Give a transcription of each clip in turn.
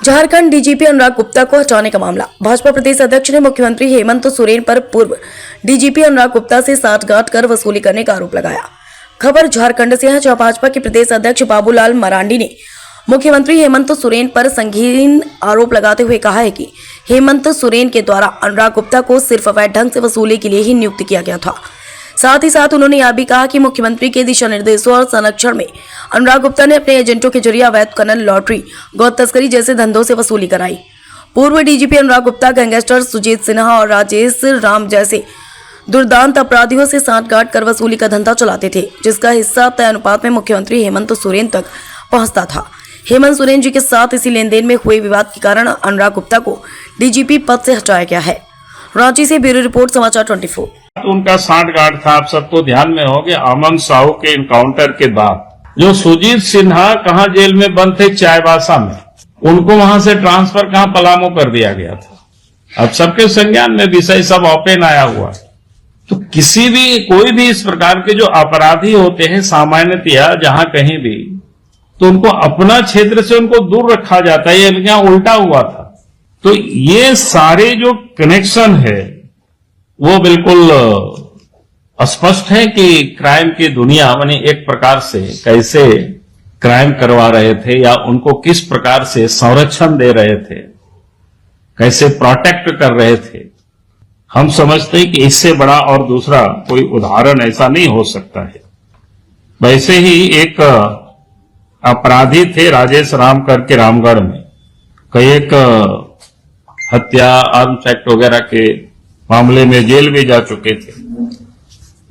Jharkhand DGP Anurag Gupta को हटाने का मामला। भाजपा प्रदेश अध्यक्ष ने मुख्यमंत्री हेमंत सोरेन पर पूर्व डीजीपी अनुराग गुप्ता से साठगांठ कर वसूली करने का आरोप लगाया। खबर झारखंड से है, जहां भाजपा के प्रदेश अध्यक्ष बाबूलाल मरांडी ने मुख्यमंत्री हेमंत सोरेन पर संगीन आरोप लगाते हुए कहा है कि हेमंत सोरेन के द्वारा अनुराग गुप्ता को सिर्फ अवैध ढंग से वसूली के लिए ही नियुक्त किया गया था। साथ ही साथ उन्होंने यह भी कहा कि मुख्यमंत्री के दिशा निर्देशों और संरक्षण में अनुराग गुप्ता ने अपने एजेंटों के जरिए अवैध खनन, लॉटरी, गौ तस्करी जैसे धंधों से वसूली कराई। पूर्व डीजीपी अनुराग गुप्ता गैंगस्टर सुजीत सिन्हा और राजेश राम जैसे दुर्दांत अपराधियों से साठगांठ कर वसूली का धंधा चलाते थे, जिसका हिस्सा तय अनुपात में मुख्यमंत्री हेमंत सोरेन तक पहुंचता था। हेमंत सोरेन जी के साथ इसी लेन देन में हुए विवाद के कारण अनुराग गुप्ता को डीजीपी पद से हटाया गया है। रांची से ब्यूरो रिपोर्ट, समाचार 24। उनका साठगांठ था। आप सबको ध्यान में होगा, अमन साहू के इनकाउंटर के बाद जो सुजीत सिन्हा कहां जेल में बंद थे, चायबासा में, उनको वहां से ट्रांसफर कहां पलामू कर दिया गया था। अब सबके संज्ञान में विषय सब ओपन आया हुआ। तो किसी भी कोई भी इस प्रकार के जो अपराधी होते हैं सामान्यतया जहां कहीं भी, तो उनको अपना क्षेत्र से उनको दूर रखा जाता है। ये यहाँ उल्टा हुआ था। तो ये सारे जो कनेक्शन है वो बिल्कुल स्पष्ट है कि क्राइम की दुनिया माने एक प्रकार से कैसे क्राइम करवा रहे थे या उनको किस प्रकार से संरक्षण दे रहे थे, कैसे प्रोटेक्ट कर रहे थे। हम समझते हैं कि इससे बड़ा और दूसरा कोई उदाहरण ऐसा नहीं हो सकता है। वैसे ही एक अपराधी थे राजेश राम करके रामगढ़ में, कई एक हत्या, आर्म्स एक्ट वगैरह के मामले में जेल भी जा चुके थे।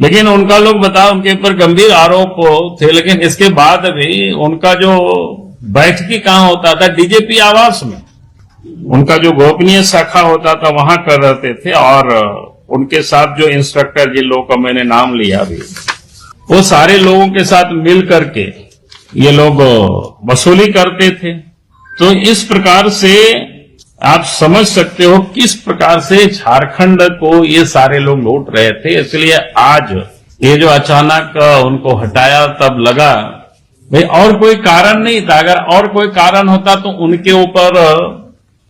लेकिन उनका लोग बताओ उनके ऊपर गंभीर आरोप थे, लेकिन इसके बाद भी उनका जो बैठकी कहां होता था, डीजीपी आवास में। उनका जो गोपनीय शाखा होता था वहां कर रहते थे। और उनके साथ जो इंस्ट्रक्टर जिन लोगों का मैंने नाम लिया अभी, वो सारे लोगों के साथ मिल करके ये लोग वसूली करते थे। तो इस प्रकार से आप समझ सकते हो किस प्रकार से झारखंड को ये सारे लोग लूट रहे थे। इसलिए आज ये जो अचानक उनको हटाया, तब लगा भाई और कोई कारण नहीं था। अगर और कोई कारण होता तो उनके ऊपर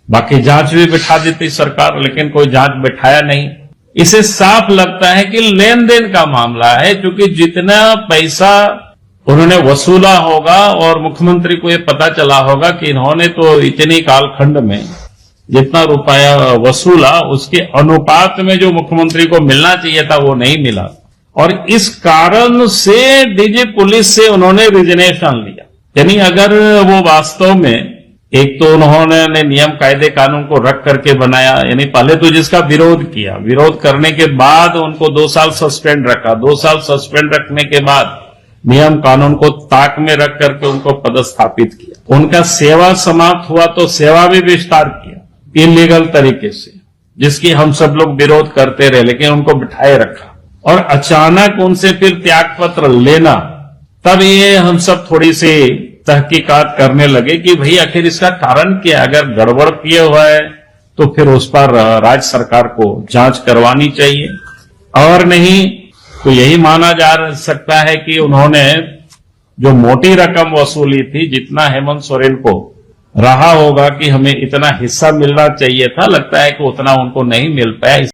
बाकी जांच भी बिठा देती सरकार, लेकिन कोई जांच बिठाया नहीं। इसे साफ लगता है कि लेन देन का मामला है, क्योंकि जितना पैसा उन्होंने वसूला होगा और मुख्यमंत्री को ये पता चला होगा कि इन्होंने तो इतनी कालखंड में जितना रुपया वसूला उसके अनुपात में जो मुख्यमंत्री को मिलना चाहिए था वो नहीं मिला। और इस कारण से डीजी पुलिस से उन्होंने रिजनेशन लिया। यानी अगर वो वास्तव में, एक तो उन्होंने नियम कायदे कानून को रख करके बनाया, यानी पहले तो जिसका विरोध किया, विरोध करने के बाद उनको 2 साल सस्पेंड रखा, 2 साल सस्पेंड रखने के बाद नियम कानून को ताक में रख करके उनको पदस्थापित किया। उनका सेवा समाप्त हुआ तो सेवा भी विस्तार किया इलीगल तरीके से, जिसकी हम सब लोग विरोध करते रहे, लेकिन उनको बिठाए रखा। और अचानक उनसे फिर त्याग पत्र लेना, तब ये हम सब थोड़ी सी तहकीकात करने लगे कि भाई आखिर इसका कारण क्या। अगर गड़बड़ किए हुआ है तो फिर उस पर राज्य सरकार को जांच करवानी चाहिए, और नहीं तो यही माना जा सकता है कि उन्होंने जो मोटी रकम वसूली थी, जितना हेमंत सोरेन को रहा होगा कि हमें इतना हिस्सा मिलना चाहिए था, लगता है कि उतना उनको नहीं मिल पाया।